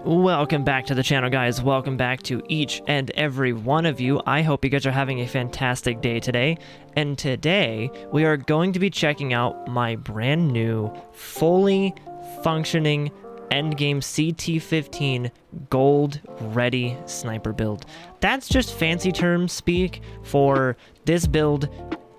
Welcome back to the channel, guys. Welcome back to each and every one of you. I hope you guys are having a fantastic day today. And today, we are going to be checking out my brand new, fully functioning endgame CT15 gold ready sniper build. That's just fancy term speak for this build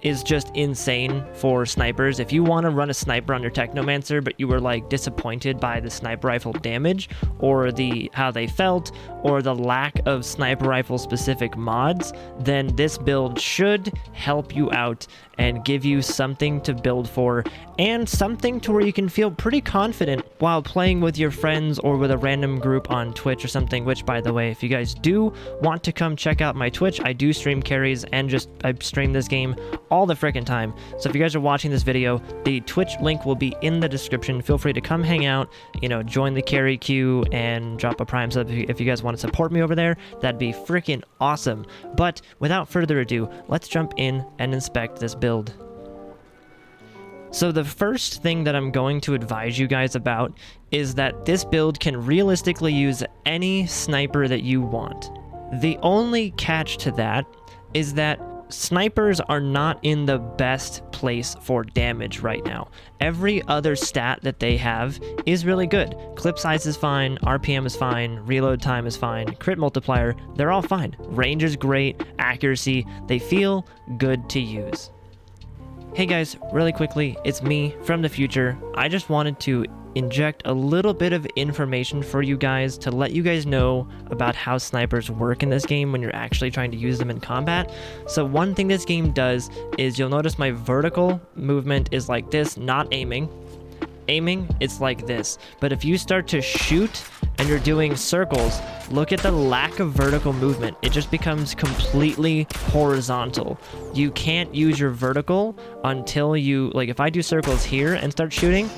is just insane for snipers. If you want to run a sniper on your Technomancer, but you were like disappointed by the sniper rifle damage or how they felt or the lack of sniper rifle specific mods, then this build should help you out and give you something to build for and something to where you can feel pretty confident while playing with your friends or with a random group on Twitch or something, which, by the way, if you guys do want to come check out my Twitch, I do stream carries and I stream this game all the freaking time. So if you guys are watching this video, the Twitch link will be in the description. Feel free to come hang out, join the carry queue and drop a Prime sub if you guys want to support me over there. That'd be freaking awesome. But without further ado, let's jump in and inspect this build. So the first thing that I'm going to advise you guys about is that this build can realistically use any sniper that you want. The only catch to that is that snipers are not in the best place for damage right now. Every other stat that they have is really good. Clip size is fine, RPM is fine, reload time is fine, crit multiplier, they're all fine. Range is great, accuracy, they feel good to use. Hey guys, really quickly, it's me from the future. I just wanted to inject a little bit of information for you guys to let you guys know about how snipers work in this game when you're actually trying to use them in combat. So one thing this game does is you'll notice my vertical movement is like this, not aiming. Aiming, it's like this. But if you start to shoot and you're doing circles, look at the lack of vertical movement. It just becomes completely horizontal. You can't use your vertical until if I do circles here and start shooting,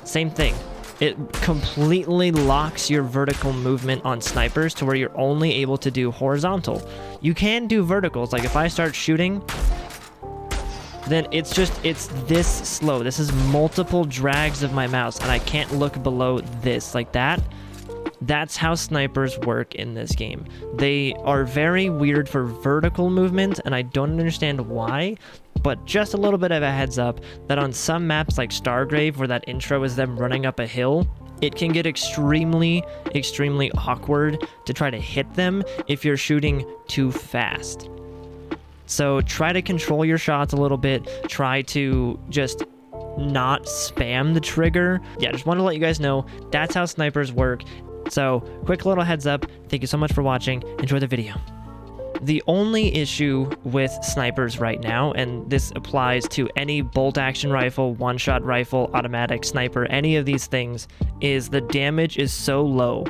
same thing. It completely locks your vertical movement on snipers to where you're only able to do horizontal. You can do verticals, like if I start shooting, then it's this slow. This is multiple drags of my mouse and I can't look below this like that. That's how snipers work in this game. They are very weird for vertical movement and I don't understand why, but just a little bit of a heads up that on some maps like Stargrave, where that intro is them running up a hill, it can get extremely awkward to try to hit them if you're shooting too fast. So try to control your shots a little bit. Try to just not spam the trigger. Yeah, just want to let you guys know that's how snipers work. So quick little heads up. Thank you so much for watching. Enjoy the video. The only issue with snipers right now, and this applies to any bolt action rifle, one-shot rifle, automatic sniper, any of these things, is the damage is so low.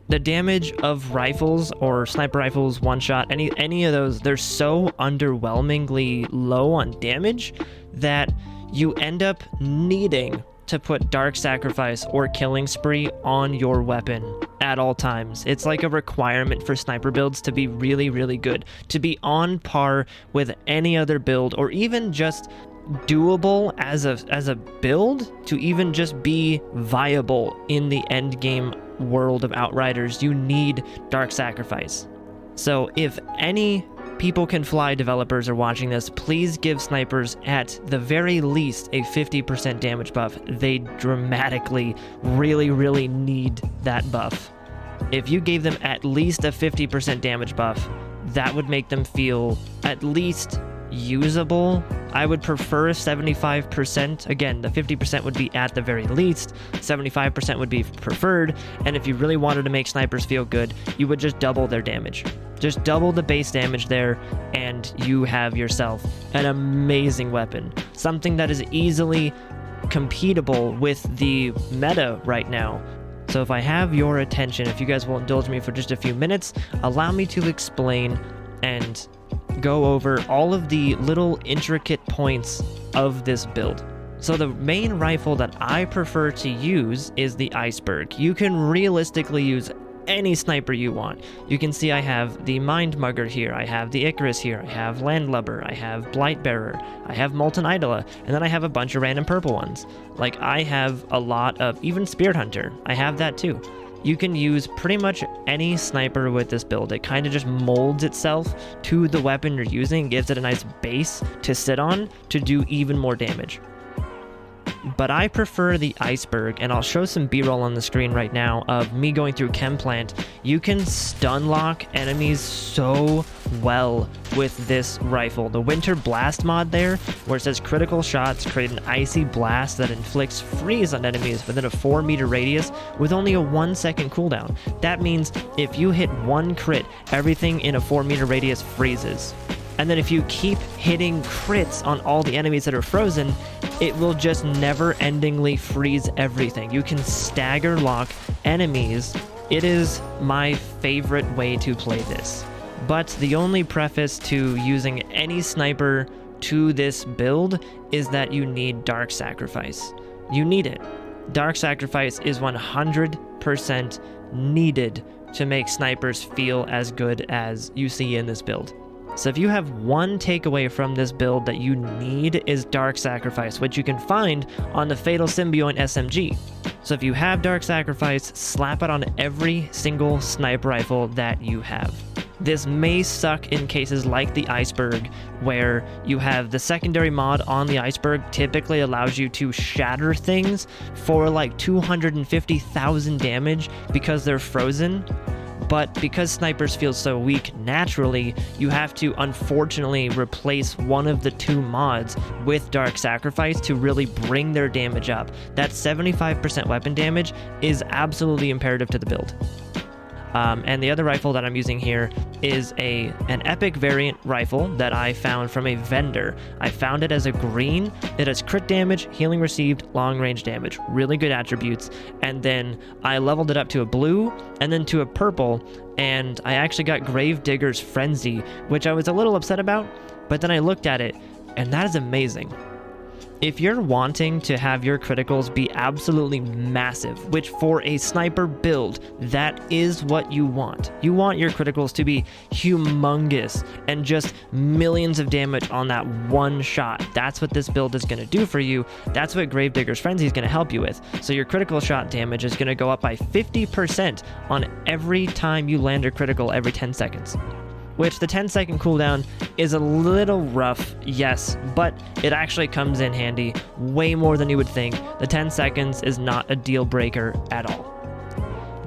The damage of rifles or sniper rifles, one-shot, any of those, they're so underwhelmingly low on damage that you end up needing to put Dark Sacrifice or Killing Spree on your weapon at all times. It's like a requirement for sniper builds to be really good, to be on par with any other build, or even just doable as a build, to even just be viable in the end game world of Outriders. You need Dark Sacrifice. So if any People Can Fly developers are watching this, please give snipers at the very least a 50% damage buff. They dramatically really need that buff. If you gave them at least a 50% damage buff, that would make them feel at least usable. I would prefer 75%. Again, the 50% would be at the very least, 75% would be preferred, and if you really wanted to make snipers feel good, you would just double their damage. Just double the base damage there, and you have yourself an amazing weapon. Something that is easily compatible with the meta right now. So if I have your attention, if you guys will indulge me for just a few minutes, allow me to explain and go over all of the little intricate points of this build. So the main rifle that I prefer to use is the Iceberg. You can realistically use any sniper you want. You can see I have the Mind Mugger here, I have the Icarus here, I have Landlubber, I have Blightbearer, I have Molten Idla, and then I have a bunch of random purple ones. Like, I have a lot of, even Spirit Hunter, I have that too. you can use pretty much any sniper with this build. It kind of just molds itself to the weapon you're using, gives it a nice base to sit on to do even more damage. But I prefer the Iceberg, and I'll show some B-roll on the screen right now of me going through Chem Plant. You can stun lock enemies so well with this rifle. The Winter Blast mod there, where it says critical shots create an icy blast that inflicts freeze on enemies within a 4-meter radius with only a 1-second cooldown. That means if you hit one crit, everything in a 4-meter radius freezes. And then if you keep hitting crits on all the enemies that are frozen, it will just never-endingly freeze everything. You can stagger lock enemies. It is my favorite way to play this. But the only preface to using any sniper to this build is that you need Dark Sacrifice. You need it. Dark Sacrifice is 100% needed to make snipers feel as good as you see in this build. So if you have one takeaway from this build that you need is Dark Sacrifice, which you can find on the Fatal Symbiote SMG. So if you have Dark Sacrifice, slap it on every single sniper rifle that you have. This may suck in cases like the Iceberg, where you have the secondary mod on the Iceberg typically allows you to shatter things for like 250,000 damage because they're frozen. But because snipers feel so weak naturally, you have to unfortunately replace one of the two mods with Dark Sacrifice to really bring their damage up. That 75% weapon damage is absolutely imperative to the build. And the other rifle that I'm using here is an epic variant rifle that I found from a vendor. I found it as a green. It has crit damage, healing received, long range damage, really good attributes. And then I leveled it up to a blue and then to a purple. And I actually got Gravedigger's Frenzy, which I was a little upset about, but then I looked at it and that is amazing. If you're wanting to have your criticals be absolutely massive, which for a sniper build, that is what you want. You want your criticals to be humongous and just millions of damage on that one shot. That's what this build is going to do for you. That's what Gravedigger's Frenzy is going to help you with. So your critical shot damage is going to go up by 50% on every time you land a critical every 10 seconds. Which the 10-second cooldown is a little rough, yes, but it actually comes in handy way more than you would think. The 10 seconds is not a deal breaker at all.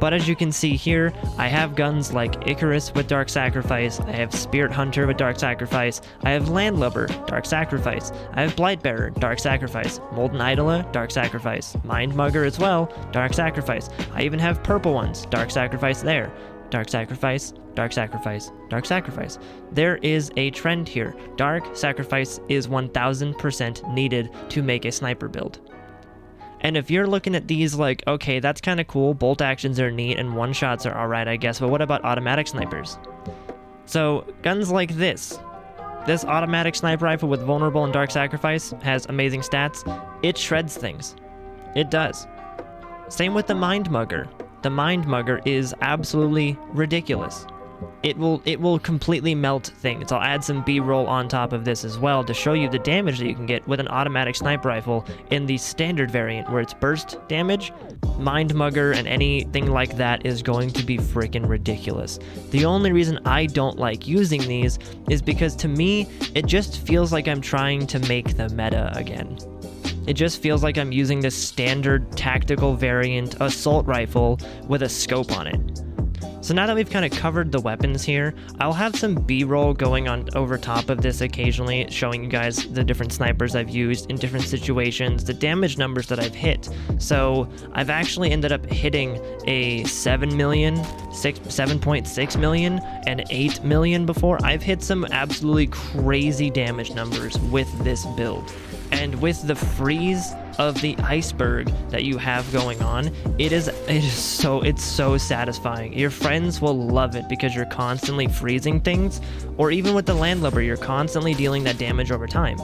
But as you can see here, I have guns like Icarus with Dark Sacrifice, I have Spirit Hunter with Dark Sacrifice, I have Landlubber, Dark Sacrifice, I have Blightbearer, Dark Sacrifice, Molten Idola, Dark Sacrifice, Mindmugger as well, Dark Sacrifice. I even have purple ones, Dark Sacrifice there. Dark Sacrifice, Dark Sacrifice, Dark Sacrifice. There is a trend here. Dark Sacrifice is 1000% needed to make a sniper build. And if you're looking at these like, okay, that's kind of cool, bolt actions are neat, and one-shots are alright, I guess, but what about automatic snipers? So, guns like this. This automatic sniper rifle with Vulnerable and Dark Sacrifice has amazing stats. It shreds things. It does. Same with the Mindmugger. The Mindmugger is absolutely ridiculous. It will completely melt things. I'll add some B-roll on top of this as well to show you the damage that you can get with an automatic sniper rifle in the standard variant where it's burst damage. Mindmugger and anything like that is going to be freaking ridiculous. The only reason I don't like using these is because to me, it just feels like I'm trying to make the meta again. It just feels like I'm using this standard tactical variant assault rifle with a scope on it. So now that we've kind of covered the weapons here, I'll have some B-roll going on over top of this occasionally, showing you guys the different snipers I've used in different situations, the damage numbers that I've hit. So I've actually ended up hitting a 7 million, 7.6 million, and 8 million before. I've hit some absolutely crazy damage numbers with this build. And with the freeze of the Iceberg that you have going on, it's so satisfying. Your friends will love it because you're constantly freezing things, or even with the Landlubber, you're constantly dealing that damage over time.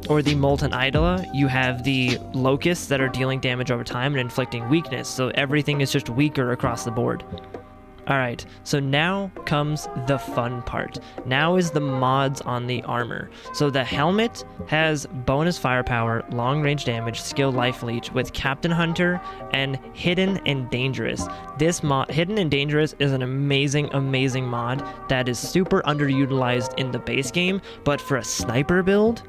Or the Molten Idola, you have the Locusts that are dealing damage over time and inflicting weakness, so everything is just weaker across the board. All right, so now comes the fun part. Now is the mods on the armor. So the helmet has bonus firepower, long range damage, skill life leech with Captain Hunter and Hidden and Dangerous. This mod, Hidden and Dangerous, is an amazing mod that is super underutilized in the base game, but for a sniper build,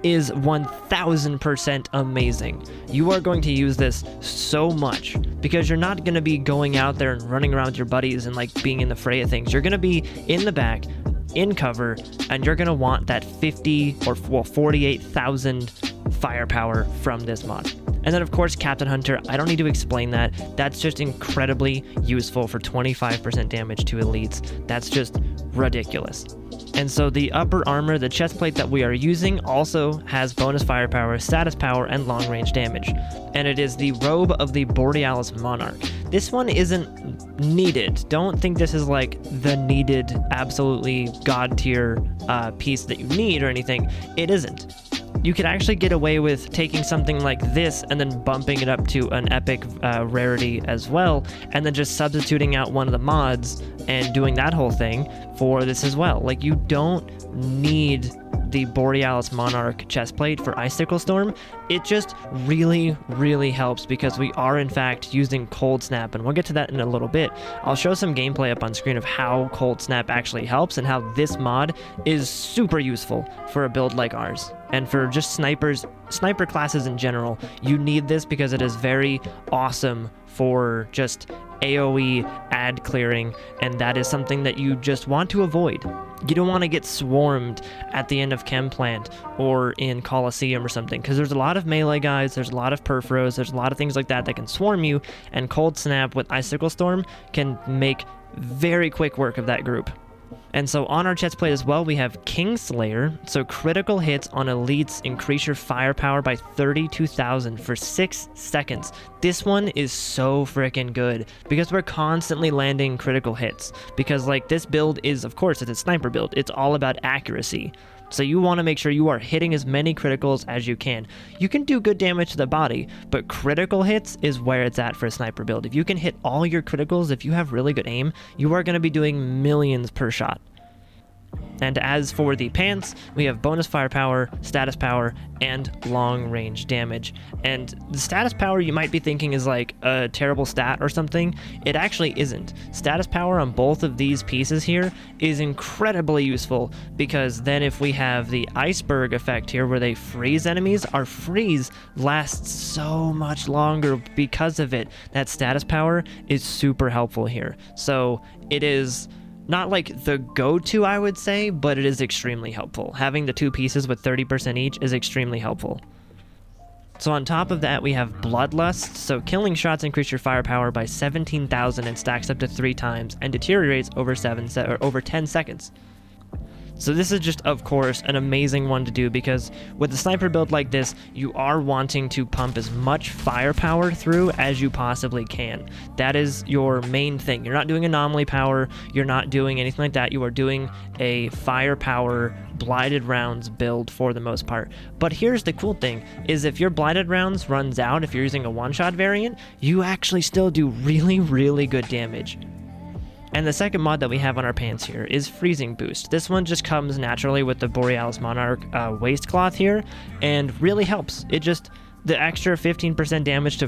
is 1000% amazing. You are going to use this so much because you're not going to be going out there and running around with your buddies and like being in the fray of things. You're going to be in the back, in cover, and you're going to want that 50 or 48,000 firepower from this mod. And then of course Captain Hunter, I don't need to explain that. That's just incredibly useful for 25% damage to elites. That's just ridiculous. And so the upper armor, the chest plate that we are using, also has bonus firepower, status power, and long range damage. And it is the robe of the Borealis Monarch. This one isn't needed. Don't think this is like the needed, absolutely god tier piece that you need or anything. It isn't. You could actually get away with taking something like this and then bumping it up to an epic rarity as well, and then just substituting out one of the mods and doing that whole thing for this as well. Like, you don't need the Borealis Monarch chestplate for Icicle Storm. It just really helps because we are in fact using Cold Snap, and we'll get to that in a little bit. I'll show some gameplay up on screen of how Cold Snap actually helps and how this mod is super useful for a build like ours. And for just sniper classes in general, you need this because it is very awesome for just AoE ad clearing, and that is something that you just want to avoid. You don't want to get swarmed at the end of Chem Plant or in Coliseum or something, because there's a lot of melee guys, there's a lot of perfros, there's a lot of things like that that can swarm you, and Cold Snap with Icicle Storm can make very quick work of that group. And so on our chest plate as well, we have Kingslayer. So critical hits on elites increase your firepower by 32,000 for 6 seconds. This one is so freaking good because we're constantly landing critical hits. Because like this build is, of course, it's a sniper build. It's all about accuracy. So you want to make sure you are hitting as many criticals as you can. You can do good damage to the body, but critical hits is where it's at for a sniper build. If you can hit all your criticals, if you have really good aim, you are going to be doing millions per shot. And as for the pants, we have bonus firepower, status power, and long range damage. And the status power you might be thinking is like a terrible stat or something. It actually isn't. Status power on both of these pieces here is incredibly useful, because then if we have the iceberg effect here where they freeze enemies, our freeze lasts so much longer because of it. That status power is super helpful here. So it is not like the go-to, I would say, but it is extremely helpful. Having the two pieces with 30% each is extremely helpful. So on top of that, we have Bloodlust. So killing shots increase your firepower by 17,000 and stacks up to 3 times and deteriorates over 10 seconds. So this is just, of course, an amazing one to do, because with a sniper build like this, you are wanting to pump as much firepower through as you possibly can. That is your main thing. You're not doing anomaly power, you're not doing anything like that. You are doing a firepower blighted rounds build for the most part. But here's the cool thing, is if your blighted rounds runs out, if you're using a one-shot variant, you actually still do really good damage. And the second mod that we have on our pants here is Freezing Boost. This one just comes naturally with the Borealis Monarch waistcloth here, and really helps. It just, the extra 15% damage to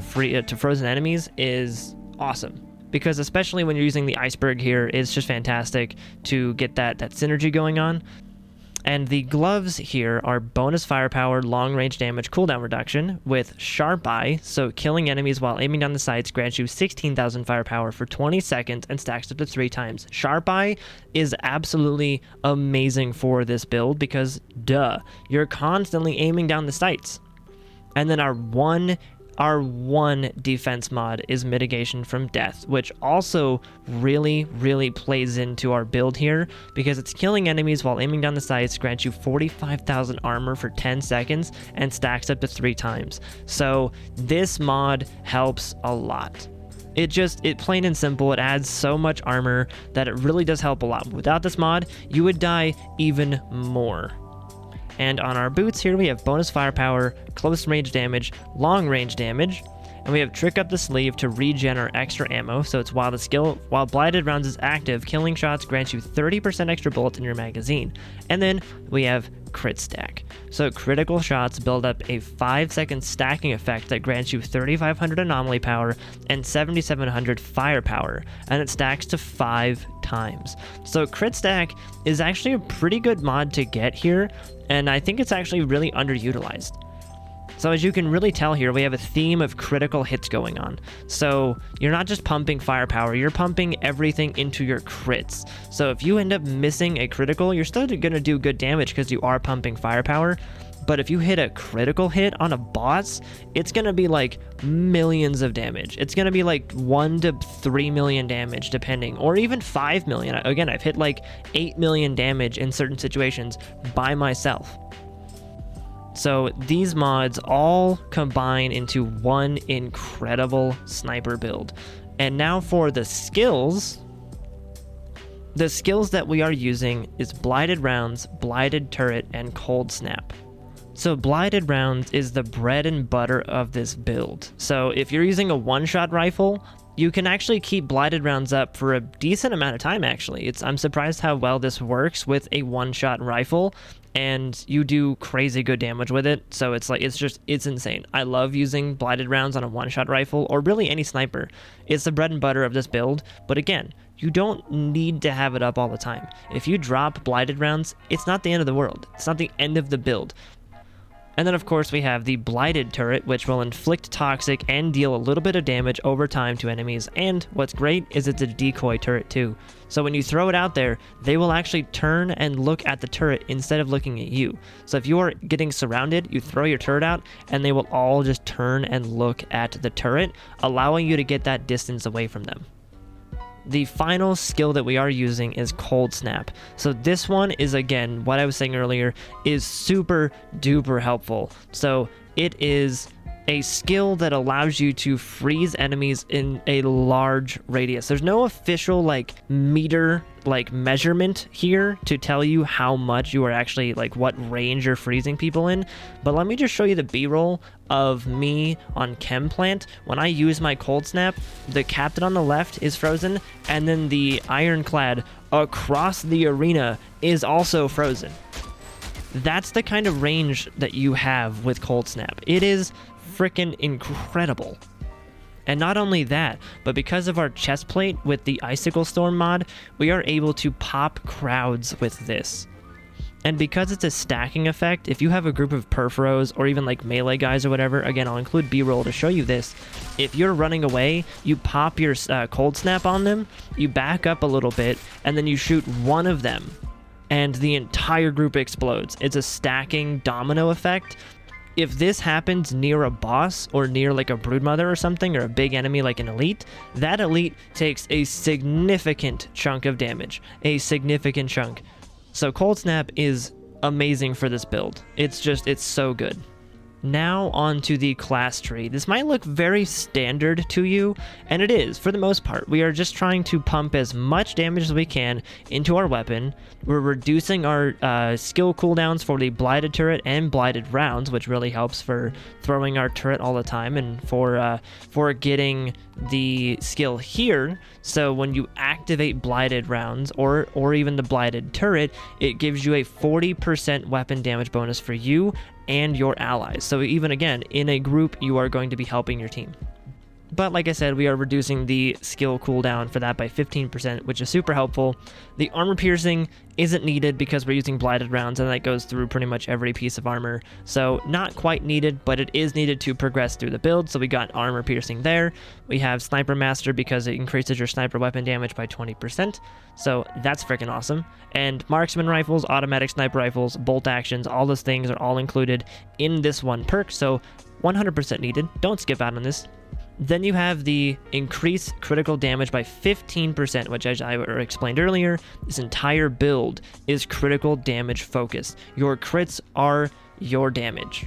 frozen enemies is awesome. Because especially when you're using the iceberg here, it's just fantastic to get that synergy going on. And the gloves here are bonus firepower, long range damage, cooldown reduction with Sharp Eye, so killing enemies while aiming down the sights grants you 16,000 firepower for 20 seconds and stacks up to 3 times. Sharp Eye is absolutely amazing for this build because, duh, you're constantly aiming down the sights. And then our one defense mod is Mitigation from Death, which also really plays into our build here, because it's killing enemies while aiming down the sights, grants you 45,000 armor for 10 seconds, and stacks up to 3 times. So this mod helps a lot. It plain and simple, it adds so much armor that it really does help a lot. Without this mod, you would die even more. And on our boots here, we have bonus firepower, close range damage, long range damage, And we have Trick Up the Sleeve to regen our extra ammo. So it's while Blighted Rounds is active, killing shots grants you 30% extra bullets in your magazine. And then we have Crit Stack. So critical shots build up a 5-second stacking effect that grants you 3500 anomaly power and 7700 firepower, and it stacks to 5 times. So Crit Stack is actually a pretty good mod to get here, and I think it's actually really underutilized. So as you can really tell here, we have a theme of critical hits going on. So you're not just pumping firepower, you're pumping everything into your crits. So if you end up missing a critical, you're still going to do good damage because you are pumping firepower. But if you hit a critical hit on a boss, it's going to be like millions of damage. It's going to be like 1 to 3 million damage depending, or even 5 million. Again, I've hit like 8 million damage in certain situations by myself. So these mods all combine into one incredible sniper build. And now for the skills. The skills that we are using is Blighted Rounds, Blighted Turret, and Cold Snap. So Blighted Rounds is the bread and butter of this build. So if you're using a one-shot rifle, you can actually keep Blighted Rounds up for a decent amount of time, actually. I'm surprised how well this works with a one-shot rifle, and you do crazy good damage with it. So it's insane. I love using Blighted Rounds on a one-shot rifle, or really any sniper. It's the bread and butter of this build, but again, you don't need to have it up all the time. If you drop Blighted Rounds, it's not the end of the world. It's not the end of the build. And then of course we have the Blighted Turret, which will inflict toxic and deal a little bit of damage over time to enemies. And what's great is it's a decoy turret too. So when you throw it out there, they will actually turn and look at the turret instead of looking at you. So if you are getting surrounded, you throw your turret out and they will all just turn and look at the turret, allowing you to get that distance away from them. The final skill that we are using is Cold Snap. So this one is, again, what I was saying earlier, is super duper helpful. So it is a skill that allows you to freeze enemies in a large radius. There's no official meter measurement here to tell you how much you are actually what range you're freezing people in, but let me just show you the b-roll of me on Chem Plant. When I use my Cold Snap, the captain on the left is frozen, and then the ironclad across the arena is also frozen. That's the kind of range that you have with Cold Snap. It is freaking incredible. And not only that, but because of our chest plate with the Icicle Storm mod, we are able to pop crowds with this. And because it's a stacking effect, if you have a group of perforos or even melee guys or whatever, again, I'll include b-roll to show you this. If you're running away, you pop your Cold Snap on them, you back up a little bit, and then you shoot one of them, and the entire group explodes. It's a stacking domino effect. If this happens near a boss or near a Broodmother or something, or a big enemy like an elite, that elite takes a significant chunk of damage. A significant chunk. So Cold Snap is amazing for this build. It's so good. Now on to the class tree. This might look very standard to you, and it is for the most part. We are just trying to pump as much damage as we can into our weapon. We're reducing our skill cooldowns for the Blighted Turret and Blighted Rounds, which really helps for throwing our turret all the time and for getting the skill here. So when you activate Blighted Rounds or even the Blighted Turret, it gives you a 40% weapon damage bonus for you and your allies. So even again, in a group, you are going to be helping your team. But like I said, we are reducing the skill cooldown for that by 15%, which is super helpful. The armor piercing isn't needed because we're using Blighted Rounds, and that goes through pretty much every piece of armor. So not quite needed, but it is needed to progress through the build. So we got armor piercing there. We have Sniper Master because it increases your sniper weapon damage by 20%. So that's freaking awesome. And marksman rifles, automatic sniper rifles, bolt actions, all those things are all included in this one perk. So 100% needed. Don't skip out on this. Then you have the increased critical damage by 15%, which, as I explained earlier, this entire build is critical damage focused. Your crits are your damage.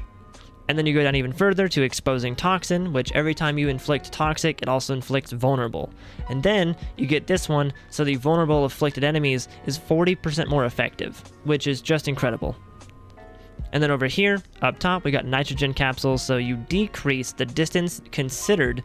And then you go down even further to exposing toxin, which every time you inflict toxic, it also inflicts vulnerable. And then you get this one, so the vulnerable afflicted enemies is 40% more effective, which is just incredible. And then over here, up top, we got nitrogen capsules, so you decrease the distance considered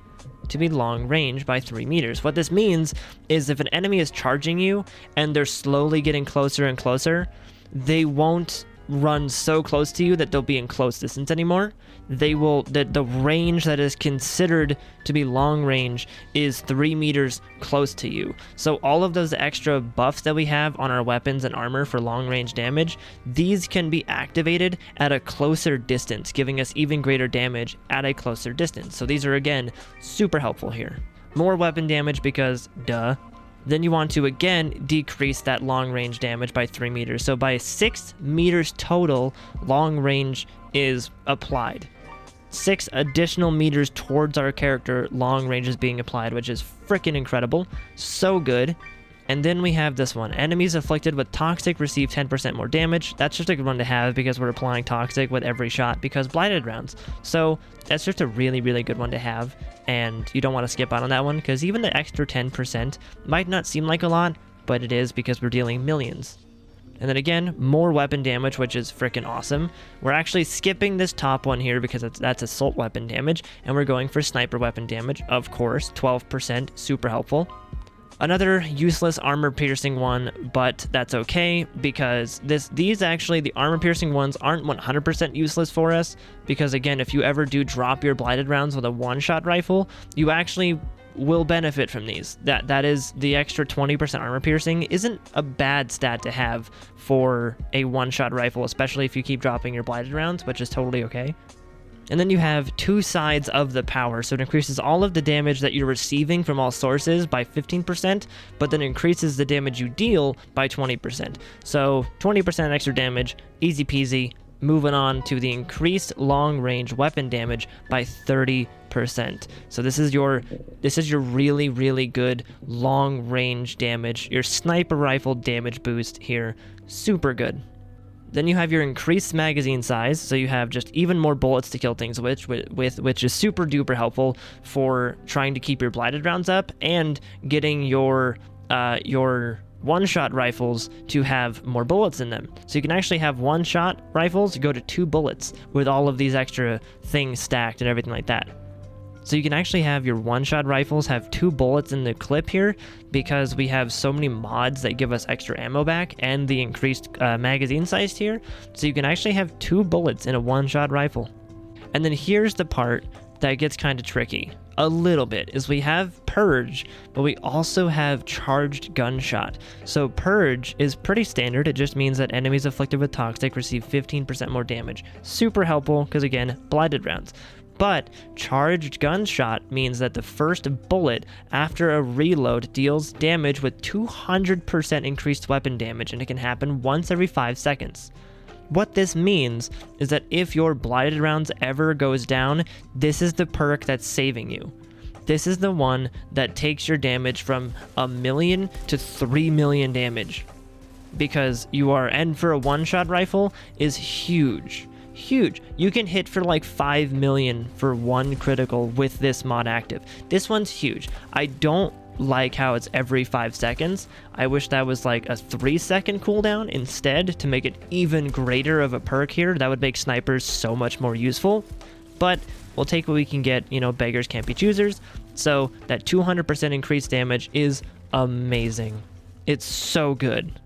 to be long range by 3 meters. What this means is if an enemy is charging you and they're slowly getting closer and closer, they won't run so close to you that they'll be in close distance anymore. They will, the range that is considered to be long range is 3 meters close to you. So all of those extra buffs that we have on our weapons and armor for long range damage, these can be activated at a closer distance, giving us even greater damage at a closer distance. So these are, again, super helpful here. More weapon damage because, duh. Then you want to, again, decrease that long range damage by 3 meters. So by 6 meters total, long range is applied. 6 additional meters towards our character, long range is being applied, which is freaking incredible. So good. And then we have this one. Enemies afflicted with toxic receive 10% more damage. That's just a good one to have because we're applying toxic with every shot because blighted rounds. So that's just a really, really good one to have. And you don't want to skip out on that one because even the extra 10% might not seem like a lot, but it is because we're dealing millions. And then again, more weapon damage, which is freaking awesome. We're actually skipping this top one here because that's assault weapon damage, and we're going for sniper weapon damage, of course, 12%, super helpful. Another useless armor piercing one, but that's okay because these actually, the armor piercing ones aren't 100% useless for us because again, if you ever do drop your blighted rounds with a one-shot rifle, you actually will benefit from these. That is the extra 20% armor piercing isn't a bad stat to have for a one-shot rifle, especially if you keep dropping your blighted rounds, which is totally okay. And then you have 2 sides of the power, so it increases all of the damage that you're receiving from all sources by 15%, but then increases the damage you deal by 20%. So 20% extra damage, easy peasy. Moving on to the increased long-range weapon damage by 30%. So this is your really, really good long-range damage, your sniper rifle damage boost here, super good. Then you have your increased magazine size, so you have just even more bullets to kill things with, which is super duper helpful for trying to keep your blighted rounds up and getting your one-shot rifles to have more bullets in them. So you can actually have one-shot rifles go to 2 bullets with all of these extra things stacked and everything like that. So you can actually have your one-shot rifles have 2 bullets in the clip here because we have so many mods that give us extra ammo back and the increased magazine size here. So you can actually have 2 bullets in a one-shot rifle. And then here's the part that gets kind of tricky. A little bit is we have Purge, but we also have Charged Gunshot. So Purge is pretty standard. It just means that enemies afflicted with Toxic receive 15% more damage. Super helpful because, again, blighted rounds. But Charged Gunshot means that the first bullet after a reload deals damage with 200% increased weapon damage, and it can happen once every 5 seconds. What this means is that if your blighted rounds ever goes down, this is the perk that's saving you. This is the one that takes your damage from 1 million to 3 million damage. Because you are, and for a one-shot rifle is huge. Huge. You can hit for like 5 million for 1 critical with this mod active. This one's huge. I don't like how it's every 5 seconds. I wish that was like a 3-second cooldown instead to make it even greater of a perk here. That would make snipers so much more useful. But we'll take what we can get, you know, beggars can't be choosers. So that 200% increased damage is amazing. It's so good.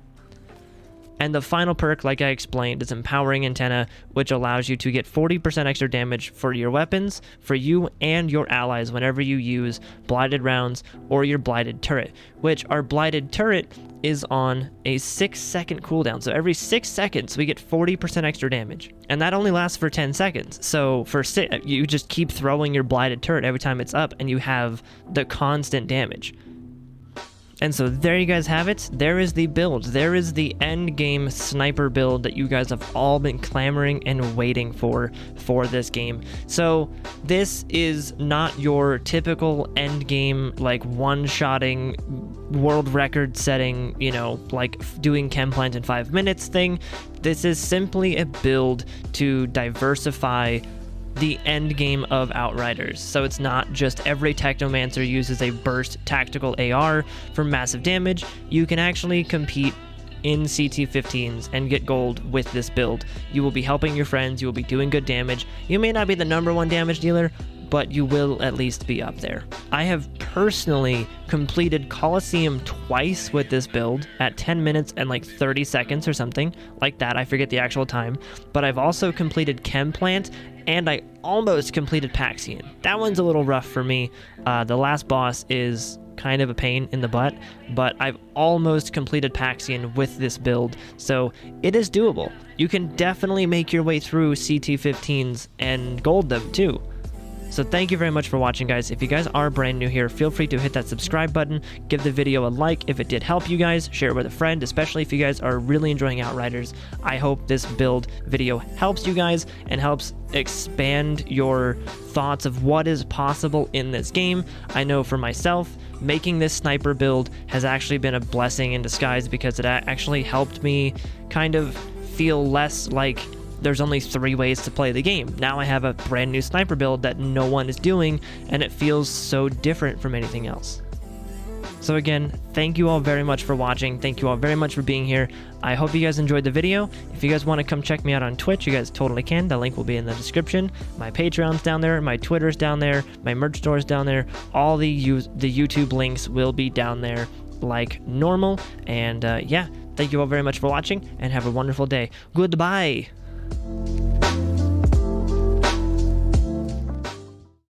And the final perk, like I explained, is Empowering Antenna, which allows you to get 40% extra damage for your weapons, for you and your allies whenever you use blighted rounds or your blighted turret, which our blighted turret is on a 6-second cooldown. So every 6 seconds, we get 40% extra damage. And that only lasts for 10 seconds. So you just keep throwing your blighted turret every time it's up, and you have the constant damage. And so there you guys have it. There is the build. There is the end game sniper build that you guys have all been clamoring and waiting for this game. So this is not your typical end game, like one-shotting, world record setting, you know, like doing chem plant in 5 minutes thing. This is simply a build to diversify the end game of Outriders. So it's not just every Technomancer uses a burst tactical AR for massive damage. You can actually compete in CT15s and get gold with this build. You will be helping your friends, you will be doing good damage. You may not be the #1 damage dealer, but you will at least be up there. I have personally completed Coliseum twice with this build at 10 minutes and like 30 seconds or something like that. I forget the actual time, but I've also completed Chem Plant and I almost completed Paxion. That one's a little rough for me. The last boss is kind of a pain in the butt, but I've almost completed Paxion with this build, so it is doable. You can definitely make your way through CT15s and gold them too. So thank you very much for watching, guys. If you guys are brand new here, feel free to hit that subscribe button, give the video a like if it did help you guys, share it with a friend, especially if you guys are really enjoying Outriders. I hope this build video helps you guys and helps expand your thoughts of what is possible in this game. I know for myself, making this sniper build has actually been a blessing in disguise because it actually helped me kind of feel less like there's only 3 ways to play the game. Now I have a brand new sniper build that no one is doing, and it feels so different from anything else. So again, thank you all very much for watching. Thank you all very much for being here. I hope you guys enjoyed the video. If you guys want to come check me out on Twitch, you guys totally can. The link will be in the description. My Patreon's down there, my Twitter's down there, my merch store's down there. All the YouTube links will be down there like normal. And yeah, thank you all very much for watching, and have a wonderful day. Goodbye.